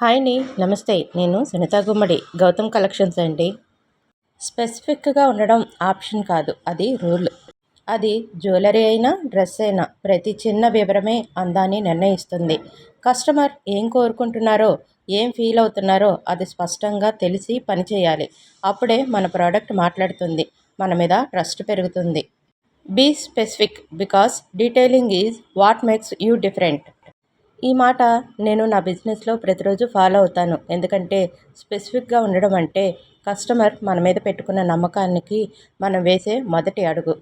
Hi అండి. నమస్తే. నేను సునీత గుమ్మడి, గౌతమ్ కలెక్షన్స్ అండి. స్పెసిఫిక్గా ఉండడం ఆప్షన్ కాదు, అది రూల్. అది జ్యువెలరీ అయినా, డ్రెస్ అయినా ప్రతి చిన్న వివరమే అందాన్ని నిర్ణయిస్తుంది. కస్టమర్ ఏం కోరుకుంటున్నారో, ఏం ఫీల్ అవుతున్నారో అది స్పష్టంగా తెలిసి పనిచేయాలి. అప్పుడే మన ప్రోడక్ట్ మాట్లాడుతుంది, మన మీద ట్రస్ట్ పెరుగుతుంది. Be specific because detailing is what makes you different. ఈ మాట నేను నా బిజినెస్లో ప్రతిరోజు ఫాలో అవుతాను. ఎందుకంటే స్పెసిఫిక్గా ఉండడం అంటే కస్టమర్ మన మీద పెట్టుకున్న నమ్మకానికి మనం వేసే మొదటి అడుగు.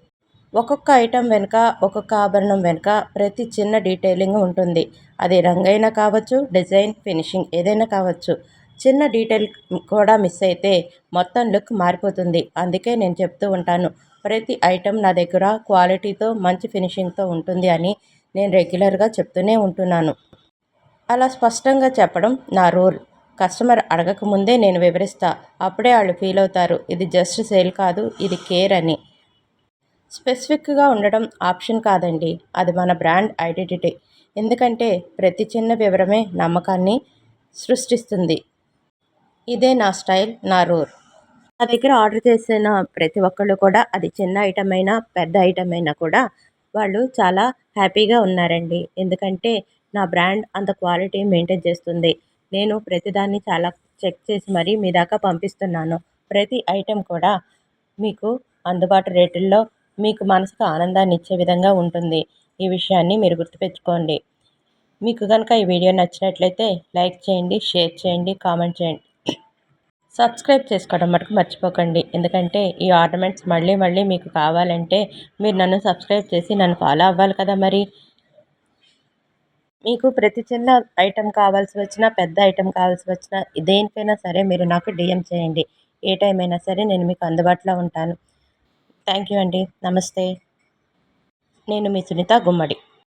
ఒక్కొక్క ఐటెం వెనుక, ఒక్కొక్క ఆభరణం వెనుక ప్రతి చిన్న డీటెయిలింగ్ ఉంటుంది. అది రంగైనా కావచ్చు, డిజైన్, ఫినిషింగ్ ఏదైనా కావచ్చు. చిన్న డీటెయిల్ కూడా మిస్ అయితే మొత్తం లుక్ మారిపోతుంది. అందుకే నేను చెప్తూ ఉంటాను, ప్రతి ఐటెం నా దగ్గర క్వాలిటీతో, మంచి ఫినిషింగ్తో ఉంటుంది అని నేను రెగ్యులర్గా చెప్తూనే ఉంటున్నాను. అలా స్పష్టంగా చెప్పడం నా రూల్. కస్టమర్ అడగకముందే నేను వివరిస్తా. అప్పుడే వాళ్ళు ఫీల్ అవుతారు, ఇది జస్ట్ సేల్ కాదు, ఇది కేర్ అని. స్పెసిఫిక్గా ఉండడం ఆప్షన్ కాదండి, అది మన బ్రాండ్ ఐడెంటిటీ. ఎందుకంటే ప్రతి చిన్న వివరమే నమ్మకాన్ని సృష్టిస్తుంది. ఇదే నా స్టైల్, నా రూల్. నా దగ్గర ఆర్డర్ చేసిన ప్రతి ఒక్కళ్ళు కూడా, అది చిన్న ఐటమ్ అయినా, పెద్ద ఐటమ్ అయినా కూడా వాళ్ళు చాలా హ్యాపీగా ఉన్నారండి. ఎందుకంటే నా బ్రాండ్ అంత క్వాలిటీ మెయింటైన్ చేస్తుంది. నేను ప్రతిదాన్ని చాలా చెక్ చేసి మరీ మీ దాకా పంపిస్తున్నాను. ప్రతి ఐటెం కూడా మీకు అందుబాటు రేటుల్లో, మీకు మనసుకు ఆనందాన్ని ఇచ్చే విధంగా ఉంటుంది. ఈ విషయాన్ని మీరు గుర్తుపెట్టుకోండి. మీకు కనుక ఈ వీడియో నచ్చినట్లయితే లైక్ చేయండి, షేర్ చేయండి, కామెంట్ చేయండి. సబ్స్క్రైబ్ చేసుకోవడం మటుకు మర్చిపోకండి. ఎందుకంటే ఈ ఆర్నమెంట్స్ మళ్ళీ మళ్ళీ మీకు కావాలంటే మీరు నన్ను సబ్స్క్రైబ్ చేసి నన్ను ఫాలో అవ్వాలి కదా. మరి మీకు ప్రతి చిన్న ఐటెం కావాల్సి వచ్చినా, పెద్ద ఐటెం కావాల్సి వచ్చినా, దేనికైనా సరే మీరు నాకు డిఎం చేయండి. ఏ టైం అయినా సరే నేను మీకు అందుబాటులో ఉంటాను. థ్యాంక్ యూ అండి. నమస్తే. నేను మీ సునీత గుమ్మడి.